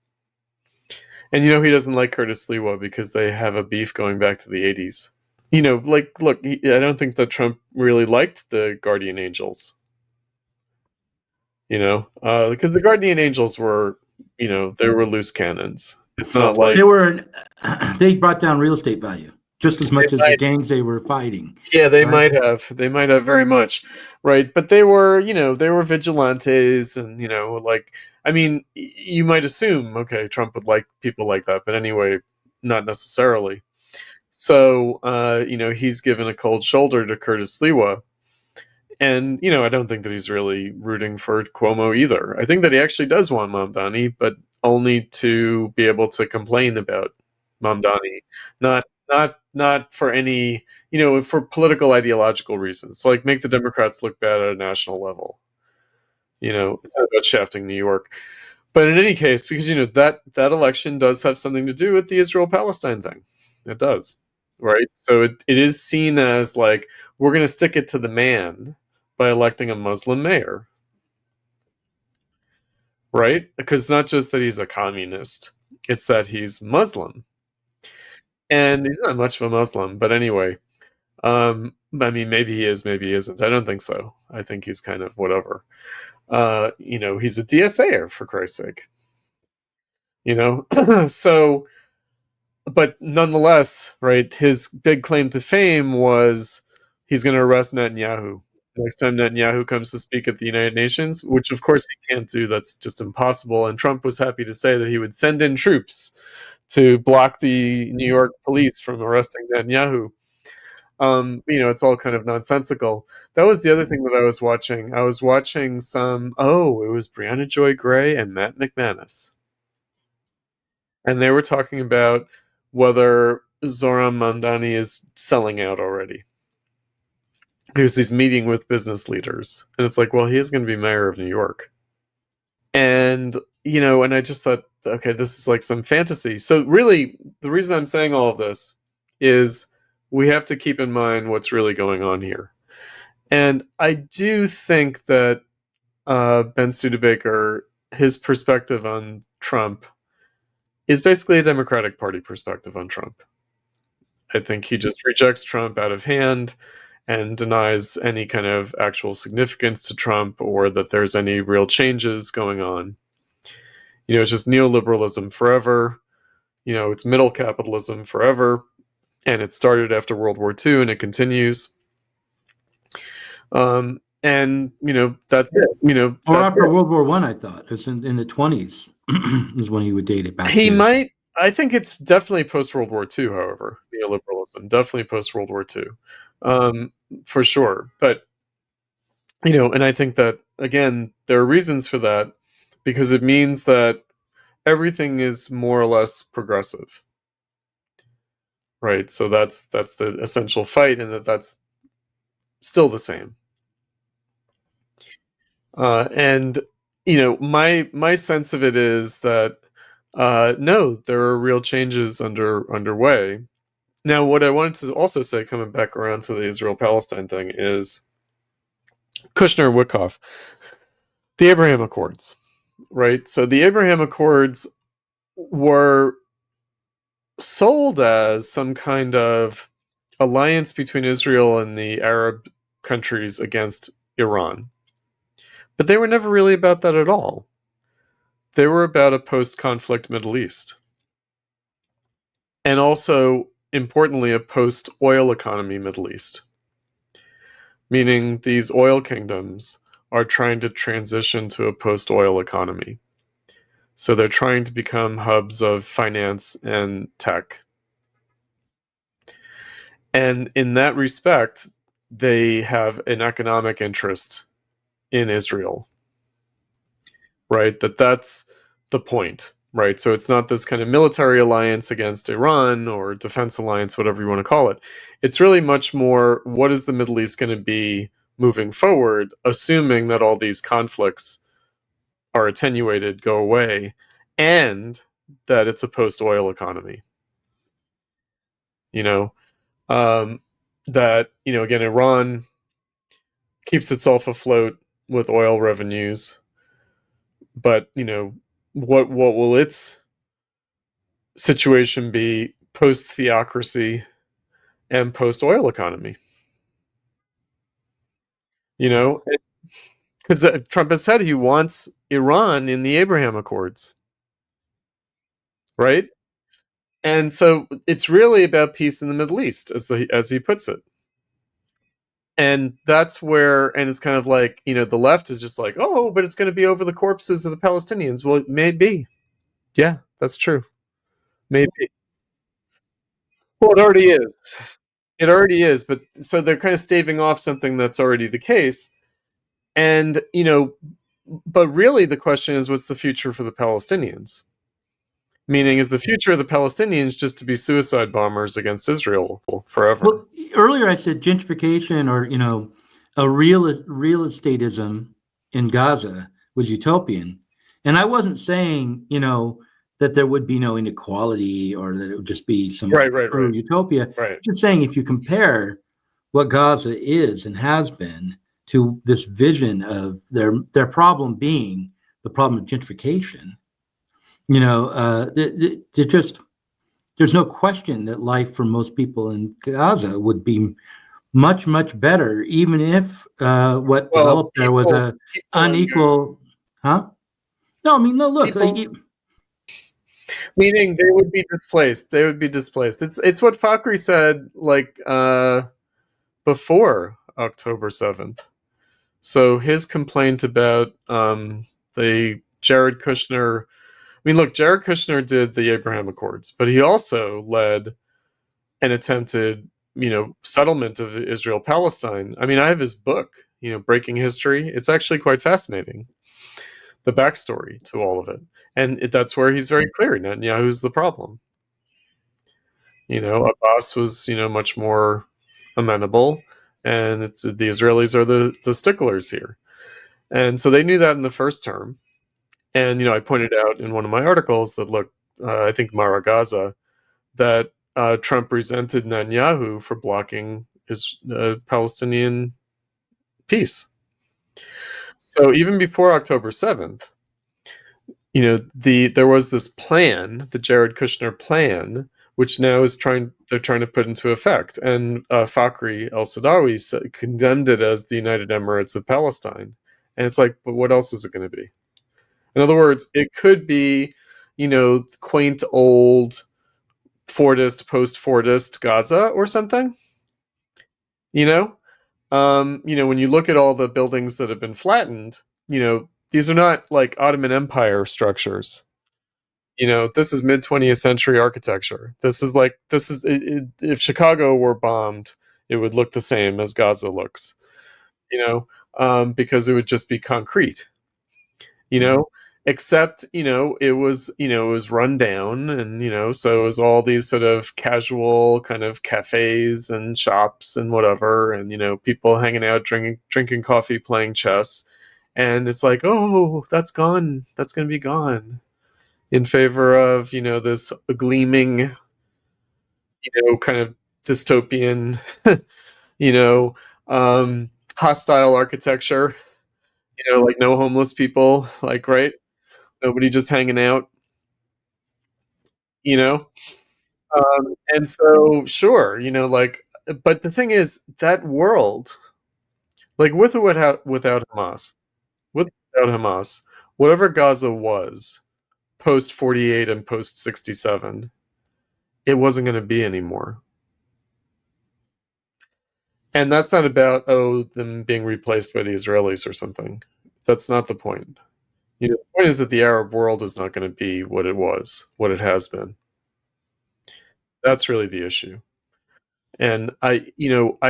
And he doesn't like Curtis Sliwa because they have a beef going back to the 80s. Like, look, I don't think that Trump really liked the Guardian Angels. Because the Guardian Angels were, they were loose cannons. It's not like they brought down real estate value just as much as the gangs they were fighting. Yeah, they might have. They might have very much, right? But they were, they were vigilantes, and like, I mean, you might assume, okay, Trump would like people like that, but anyway, not necessarily. So, he's given a cold shoulder to Curtis Sliwa. And, I don't think that he's really rooting for Cuomo either. I think that he actually does want Mamdani, but only to be able to complain about Mamdani, not for any, for political ideological reasons, to, like, make the Democrats look bad at a national level. It's not about shafting New York. But in any case, because, that election does have something to do with the Israel-Palestine thing. It does. Right? So it is seen as, like, we're going to stick it to the man by electing a Muslim mayor. Right? Because it's not just that he's a communist, it's that he's Muslim. And he's not much of a Muslim, but anyway. I mean, maybe he is, maybe he isn't. I don't think so. I think he's kind of whatever. He's a DSAer, for Christ's sake. So, but nonetheless, right, his big claim to fame was he's going to arrest Netanyahu next time Netanyahu comes to speak at the United Nations, which of course he can't do. That's just impossible. And Trump was happy to say that he would send in troops to block the New York police from arresting Netanyahu. It's all kind of nonsensical. That was the other thing that I was watching. I was watching it was Brianna Joy Gray and Matt McManus. And they were talking about whether Zohran Mamdani is selling out already. Because he's meeting with business leaders. And it's like, well, he is going to be mayor of New York. And, and I just thought, okay, this is like some fantasy. So really, the reason I'm saying all of this is we have to keep in mind what's really going on here. And I do think that Ben Studebaker his perspective on Trump is basically a Democratic Party perspective on Trump. I think he just rejects Trump out of hand and denies any kind of actual significance to Trump or that there's any real changes going on. It's just neoliberalism forever. It's middle capitalism forever. And it started after World War II and it continues. And that's it. Or after World War I thought it was in the 20s is when he would date it back. He might. I think it's definitely post World War II. However, neoliberalism definitely post World War II, for sure. But and I think that again there are reasons for that because it means that everything is more or less progressive, right? So that's the essential fight, and that's still the same. And my sense of it is that no, there are real changes underway. Now, what I wanted to also say, coming back around to the Israel-Palestine thing, is Kushner and Witkoff, the Abraham Accords, right? So the Abraham Accords were sold as some kind of alliance between Israel and the Arab countries against Iran. But they were never really about that at all. They were about a post-conflict Middle East. And also, importantly, a post-oil economy Middle East. Meaning these oil kingdoms are trying to transition to a post-oil economy. So they're trying to become hubs of finance and tech. And in that respect, they have an economic interest in Israel. Right? That's the point. Right? So it's not this kind of military alliance against Iran or defense alliance, whatever you want to call it. It's really much more, what is the Middle East going to be moving forward, assuming that all these conflicts are attenuated, go away, and that it's a post-oil economy. That, again, Iran keeps itself afloat with oil revenues, but, what will its situation be post-theocracy and post-oil economy? Because Trump has said he wants Iran in the Abraham Accords, right? And so it's really about peace in the Middle East, as he puts it. And that's where, and it's kind of like, the left is just like, oh, but it's going to be over the corpses of the Palestinians. Well, maybe. Yeah, that's true. Maybe. Well, it already is. It already is. But so they're kind of staving off something that's already the case. And, but really the question is, what's the future for the Palestinians? Meaning, is the future of the Palestinians just to be suicide bombers against Israel forever? Well, earlier I said gentrification or, a real estateism in Gaza was utopian. And I wasn't saying, that there would be no inequality or that it would just be some right. utopia. Right. Just saying, if you compare what Gaza is and has been to this vision of their problem being the problem of gentrification, there's no question that life for most people in Gaza would be much, much better, even if what developed there was a unequal, huh? No, I mean, no, look. Meaning they would be displaced. They would be displaced. It's what Fakhri said, like, before October 7th. So his complaint about the Jared Kushner, I mean, look, Jared Kushner did the Abraham Accords, but he also led an attempted, settlement of Israel-Palestine. I mean, I have his book, Breaking History. It's actually quite fascinating, the backstory to all of it. And that's where he's very clear. Netanyahu's the problem. Abbas was, much more amenable, and it's the Israelis are the sticklers here. And so they knew that in the first term. And, I pointed out in one of my articles that, look, I think Mara Gaza, that Trump resented Netanyahu for blocking his Palestinian peace. So even before October 7th, there was this plan, the Jared Kushner plan, which now they're trying to put into effect. And Fakhri el-Sadawi condemned it as the United Emirates of Palestine. And it's like, but what else is it going to be? In other words, it could be, quaint old Fordist, post-Fordist Gaza or something. When you look at all the buildings that have been flattened, these are not like Ottoman Empire structures. This is mid 20th century architecture. If Chicago were bombed, it would look the same as Gaza looks, because it would just be concrete, except, it was run down, and, so it was all these sort of casual kind of cafes and shops and whatever, and, people hanging out, drinking coffee, playing chess. And it's like, oh, that's gone. That's going to be gone in favor of, this gleaming, kind of dystopian, you know, hostile architecture, like no homeless people, like, right? Nobody just hanging out, you know? And so, sure, but the thing is, that world, like without Hamas, whatever Gaza was post 48 and post 67, it wasn't going to be anymore. And that's not about, them being replaced by the Israelis or something. That's not the point. The point is that the Arab world is not going to be what it was, what it has been. That's really the issue. And I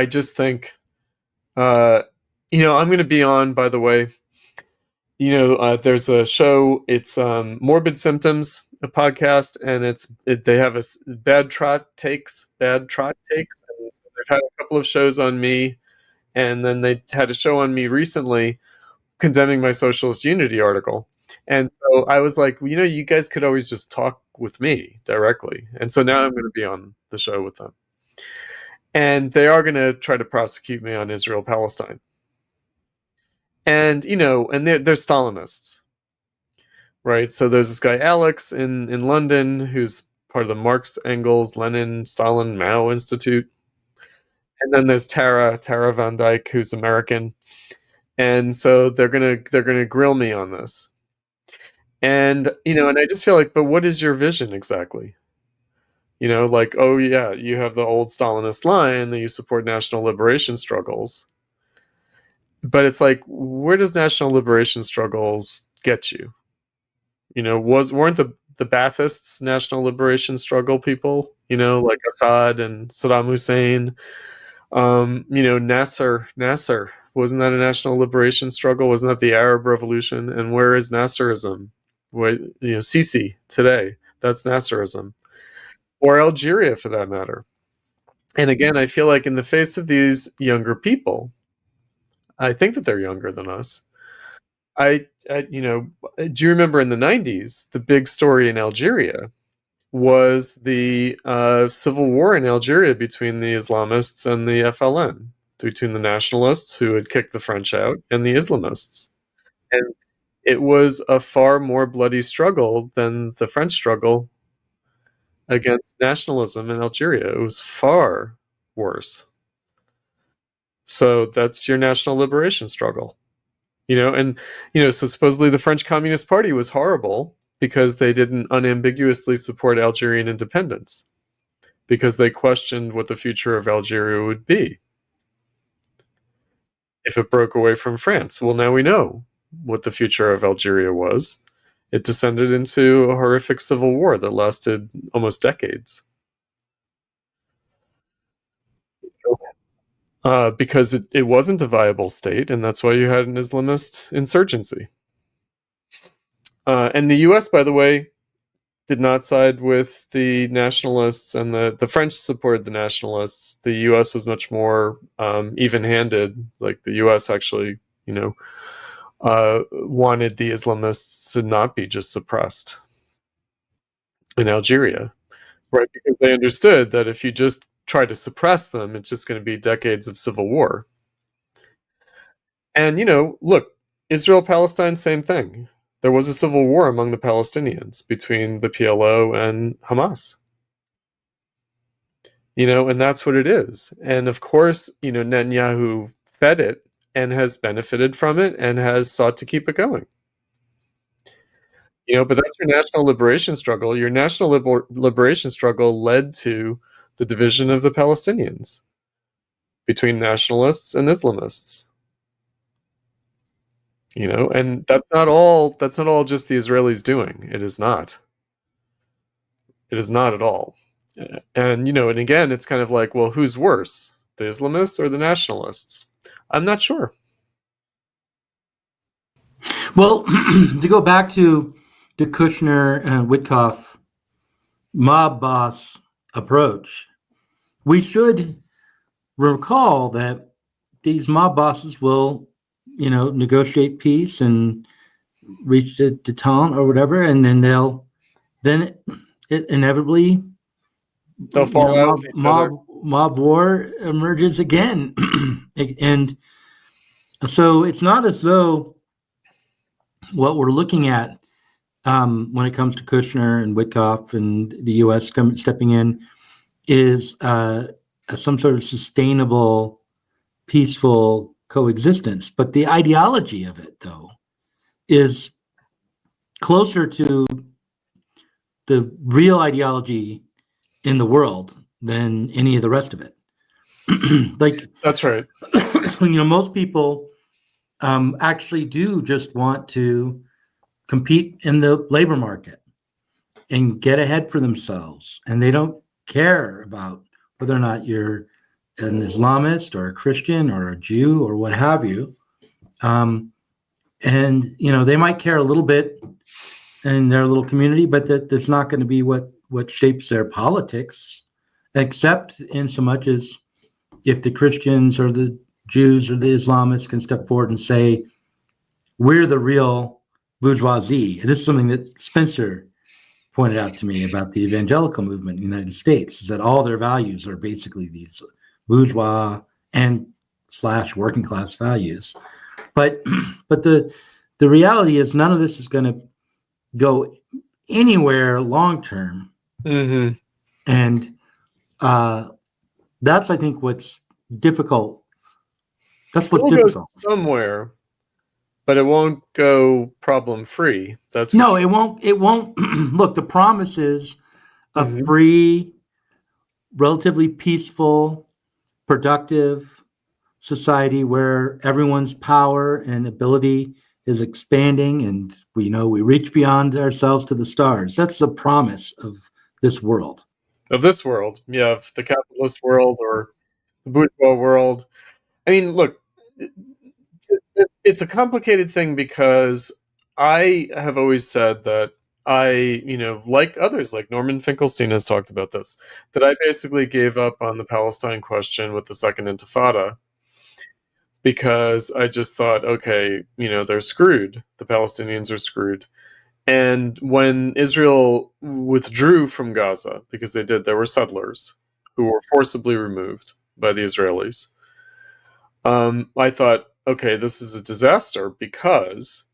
just think, I'm going to be on, by the way, there's a show, it's Morbid Symptoms, a podcast, and they have bad trot takes, and so they've had a couple of shows on me, and then they had a show on me recently condemning my Socialist Unity article. And so I was like, you guys could always just talk with me directly. And so now I'm going to be on the show with them. And they are going to try to prosecute me on Israel Palestine. And, and they're Stalinists, right? So there's this guy, Alex, in London, who's part of the Marx, Engels, Lenin, Stalin, Mao Institute. And then there's Tara Van Dyke, who's American. And so they're gonna grill me on this. And, and I just feel like, but what is your vision exactly? Like, oh yeah, you have the old Stalinist line that you support national liberation struggles. But it's like, where does national liberation struggles get you? Weren't the Baathists national liberation struggle people? Like Assad and Saddam Hussein. Nasser, wasn't that a national liberation struggle? Wasn't that the Arab Revolution? And where is Nasserism? Sisi today, that's Nasserism. Or Algeria, for that matter. And again, I feel like in the face of these younger people, I think that they're younger than us. Do you remember in the 90s, the big story in Algeria was the civil war in Algeria between the Islamists and the FLN, between the nationalists who had kicked the French out and the Islamists. And it was a far more bloody struggle than the French struggle against nationalism in Algeria. It was far worse. So that's your national liberation struggle. So supposedly the French Communist Party was horrible because they didn't unambiguously support Algerian independence, because they questioned what the future of Algeria would be if it broke away from France. Well, now we know what the future of Algeria was. It descended into a horrific civil war that lasted almost decades. Because it wasn't a viable state, and that's why you had an Islamist insurgency. And the US, by the way, did not side with the nationalists, and the French supported the nationalists. The US was much more even-handed. Like, the US actually, wanted the Islamists to not be just suppressed in Algeria, right? Because they understood that if you just try to suppress them, it's just going to be decades of civil war. And, look, Israel-Palestine, same thing. there was a civil war among the Palestinians between the PLO and Hamas. And that's what it is. And of course, Netanyahu fed it and has benefited from it and has sought to keep it going. But that's your national liberation struggle. Your national liberation struggle led to the division of the Palestinians between nationalists and Islamists. And that's not all just the Israelis doing. It is not. It is not at all. And again, it's kind of like, well, who's worse, the Islamists or the nationalists? I'm not sure. Well, to go back to the Kushner and Witkoff mob boss approach, we should recall that these mob bosses will, negotiate peace and reach the detente or whatever, and then it inevitably they'll fall out. Mob war emerges again, and so it's not as though what we're looking at when it comes to Kushner and Witkoff and the U.S. stepping in is some sort of sustainable, peaceful coexistence. But the ideology of it, though, is closer to the real ideology in the world than any of the rest of it. That's right. Most people actually do just want to compete in the labor market and get ahead for themselves, and they don't care about whether or not you're an Islamist or a Christian or a Jew or what have you. And they might care a little bit in their little community, but that's not going to be what shapes their politics, except in so much as if the Christians or the Jews or the Islamists can step forward and say, we're the real bourgeoisie. This is something that Spencer pointed out to me about the evangelical movement in the United States, is that all their values are basically these bourgeois and / working class values. But the reality is none of this is going to go anywhere long term. Mm-hmm. And that's, I think, what's difficult. That's what's difficult. Go somewhere, but it won't go problem free. That's no, sure. It won't. Look, the promise is a free, relatively peaceful, productive society where everyone's power and ability is expanding, and we reach beyond ourselves to the stars. That's the promise of this world. Of this world, yeah, of the capitalist world or the bourgeois world. I mean, look, it's a complicated thing because I have always said that I, like others, like Norman Finkelstein has talked about this, that I basically gave up on the Palestine question with the Second Intifada because I just thought, okay, they're screwed. The Palestinians are screwed. And when Israel withdrew from Gaza, because there were settlers who were forcibly removed by the Israelis, I thought, okay, this is a disaster because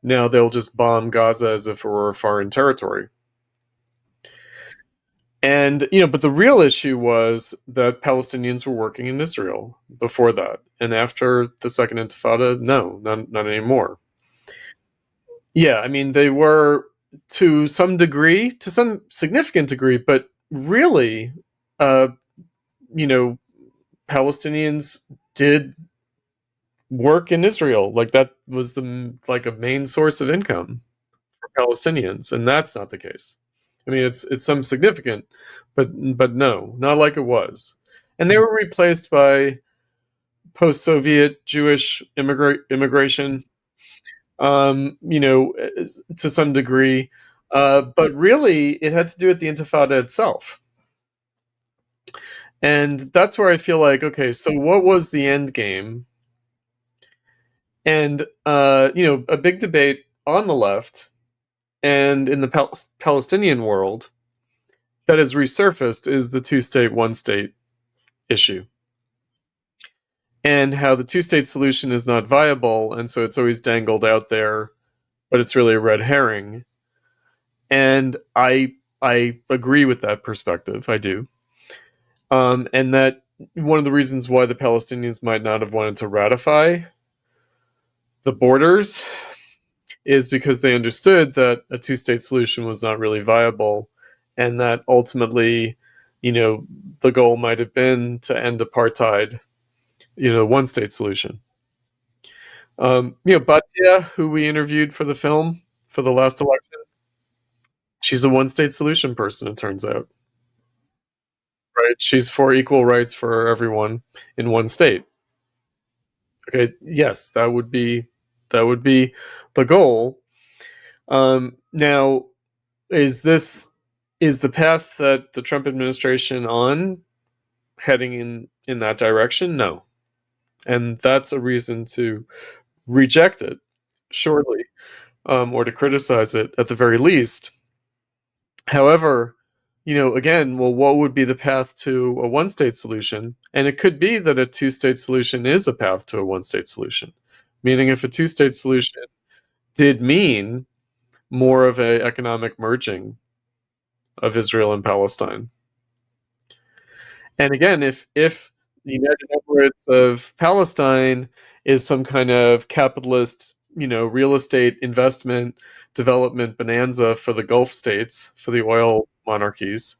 now they'll just bomb Gaza as if it were a foreign territory. And, but the real issue was that Palestinians were working in Israel before that. And after the Second Intifada, no, not anymore. Yeah, I mean, they were to some significant degree, but really, Palestinians did work in Israel. Like that was a main source of income for Palestinians, and that's not the case. I mean, it's some significant, but no, not like it was. And they were replaced by post-Soviet Jewish immigration, to some degree. But really, it had to do with the Intifada itself. And that's where I feel like, okay, so what was the end game? And, a big debate on the left and in the Palestinian world that has resurfaced is the two-state, one-state issue. And how the two-state solution is not viable, and so it's always dangled out there but it's really a red herring. And I agree with that perspective. I do. And that one of the reasons why the Palestinians might not have wanted to ratify the borders is because they understood that a two-state solution was not really viable, and that ultimately, the goal might have been to end apartheid, one-state solution. Batia, who we interviewed for the film for the last election, she's a one-state solution person, it turns out. Right? She's for equal rights for everyone in one state. Okay, yes, that would be the goal. Now, is the path that the Trump administration on heading in that direction? No, and that's a reason to reject it, surely, or to criticize it at the very least. However, again, well, what would be the path to a one-state solution? And it could be that a two-state solution is a path to a one-state solution, meaning if a two-state solution did mean more of a economic merging of Israel and Palestine. And again, if the United Emirates of Palestine is some kind of capitalist, real estate investment development bonanza for the Gulf states, for the oil monarchies,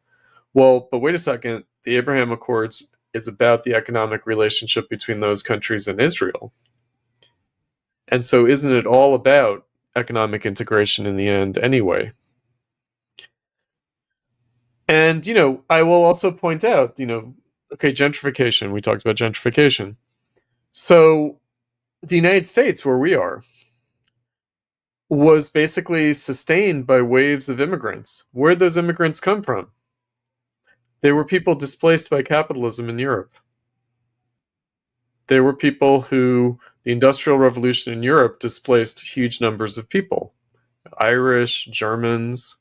well, but wait a second, the Abraham Accords is about the economic relationship between those countries and Israel. And so isn't it all about economic integration in the end anyway? And, I will also point out, okay, gentrification. We talked about gentrification. So the United States, where we are, was basically sustained by waves of immigrants. Where'd those immigrants come from? They were people displaced by capitalism in Europe. They were people who the Industrial Revolution in Europe displaced huge numbers of people. Irish, Germans,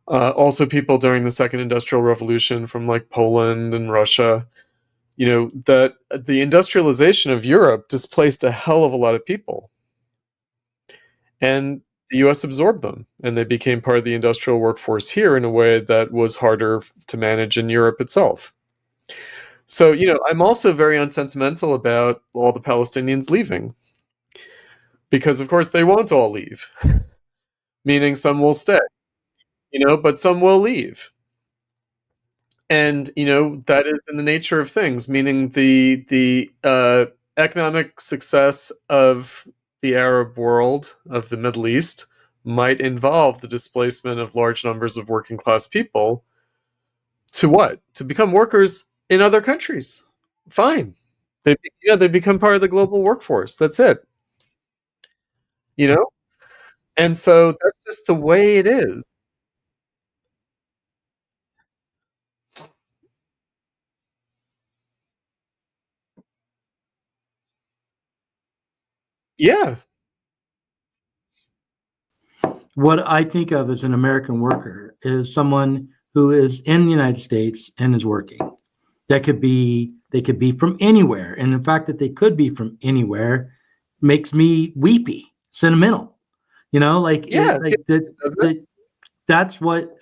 also people during the Second Industrial Revolution from like Poland and Russia. That the industrialization of Europe displaced a hell of a lot of people. And the US absorbed them, and they became part of the industrial workforce here in a way that was harder to manage in Europe itself. So, I'm also very unsentimental about all the Palestinians leaving. Because, of course, they won't all leave. Meaning some will stay, but some will leave. And, that is in the nature of things, meaning the economic success of the Arab world, of the Middle East, might involve the displacement of large numbers of working class people to what? To become workers in other countries. Fine. They become part of the global workforce. That's it. And so that's just the way it is. Yeah. What I think of as an American worker is someone who is in the United States and is working. They could be from anywhere, and the fact that they could be from anywhere makes me weepy, sentimental. That's what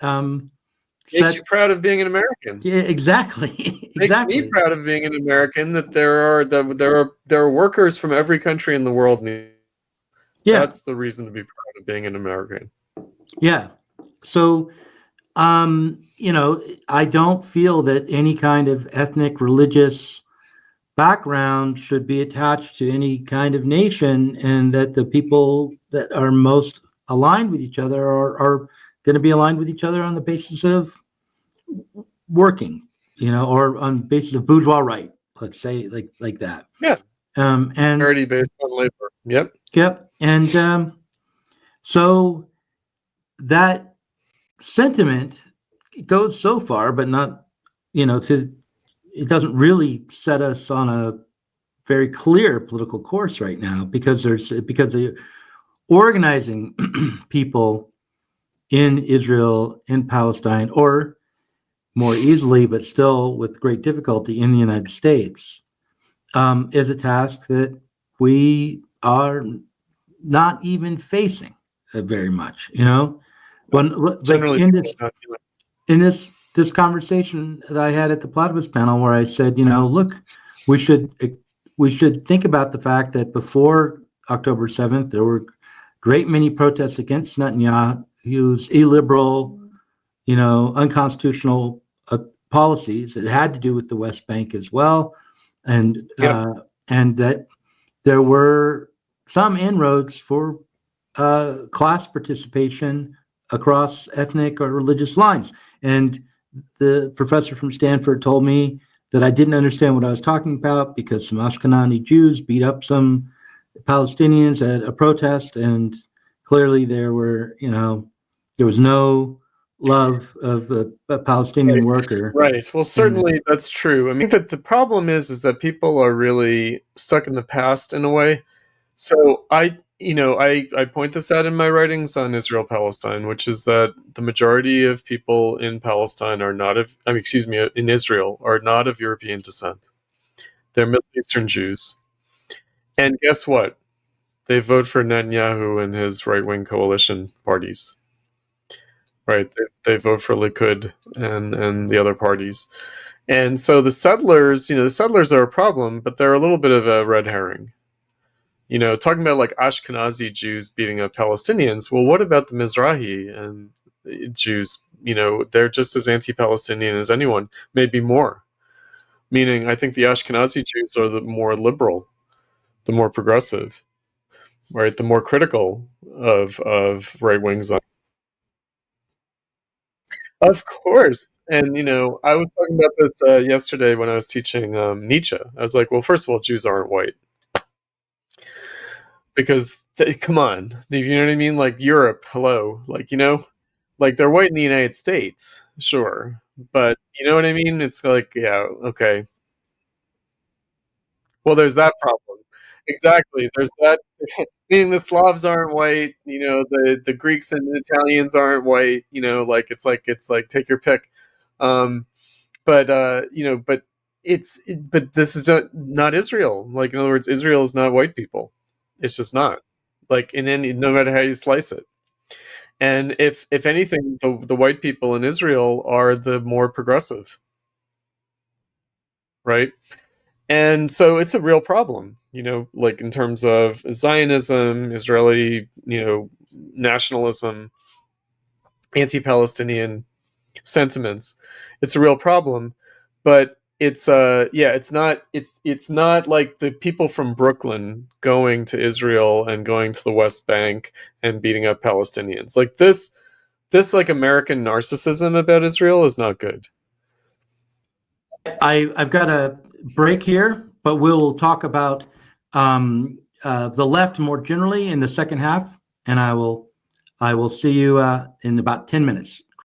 makes you proud of being an American. Yeah, exactly. Exactly. Makes me proud of being an American that there are workers from every country in the world. Yeah. That's the reason to be proud of being an American. Yeah. So, I don't feel that any kind of ethnic, religious background should be attached to any kind of nation, and that the people that are most aligned with each other are going to be aligned with each other on the basis of working, or on the basis of bourgeois right, let's say, like that. Yeah. And parity based on labor. Yep. Yep. And so that sentiment goes so far, but not, it doesn't really set us on a very clear political course right now, because the organizing people in Israel, in Palestine, or more easily, but still with great difficulty, in the United States, is a task that we are not even facing very much. You know, when like Generally, in people this are not feeling. in this conversation that I had at the Platypus panel, where I said, you know, look, we should think about the fact that before October 7th, there were great many protests against Netanyahu's illiberal, you know, unconstitutional policies. It had to do with the West Bank as well, and Yeah. and that there were some inroads for class participation across ethnic or religious lines. And the professor from Stanford told me that I didn't understand what I was talking about because some Ashkenazi Jews beat up some Palestinians at a protest, and clearly there was no love of the Palestinian worker. Right. Well, certainly that's true. I mean, that the problem is that people are really stuck in the past in a way. So I point this out in my writings on Israel Palestine, which is that the majority of people in Palestine are not of, I mean, excuse me, in Israel are not of European descent. They're Middle Eastern Jews. And guess what? They vote for Netanyahu and his right-wing coalition parties. Right? They vote for Likud and the other parties. And so the settlers are a problem, but they're a little bit of a red herring. You know, talking about like Ashkenazi Jews beating up Palestinians. Well, what about the Mizrahi and Jews? You know, they're just as anti-Palestinian as anyone, maybe more. Meaning, I think the Ashkenazi Jews are the more liberal, the more progressive, right? The more critical of right-wing Zion. Of course. And, you know, I was talking about this yesterday when I was teaching Nietzsche. I was like, well, first of all, Jews aren't white. Because, come on, you know what I mean? Like, Europe, hello. Like, you know, like they're white in the United States, sure. But, you know what I mean? It's like, yeah, okay. Well, there's that problem. Exactly. There's that. Meaning the Slavs aren't white, you know, the Greeks and the Italians aren't white, you know, like it's like take your pick. Um, but you know, but this is not Israel. Like in other words, Israel is not white people. It's just not. Like in any, no matter how you slice it. And if anything, the white people in Israel are the more progressive, right? And so it's a real problem, you know, like in terms of Zionism, Israeli, you know, nationalism, anti-Palestinian sentiments. It's a real problem, but it's it's not like the people from Brooklyn going to Israel and going to the West Bank and beating up Palestinians. Like this like American narcissism about Israel is not good. I've got a break here, but we'll talk about the left more generally in the second half, and I will see you in about 10 minutes.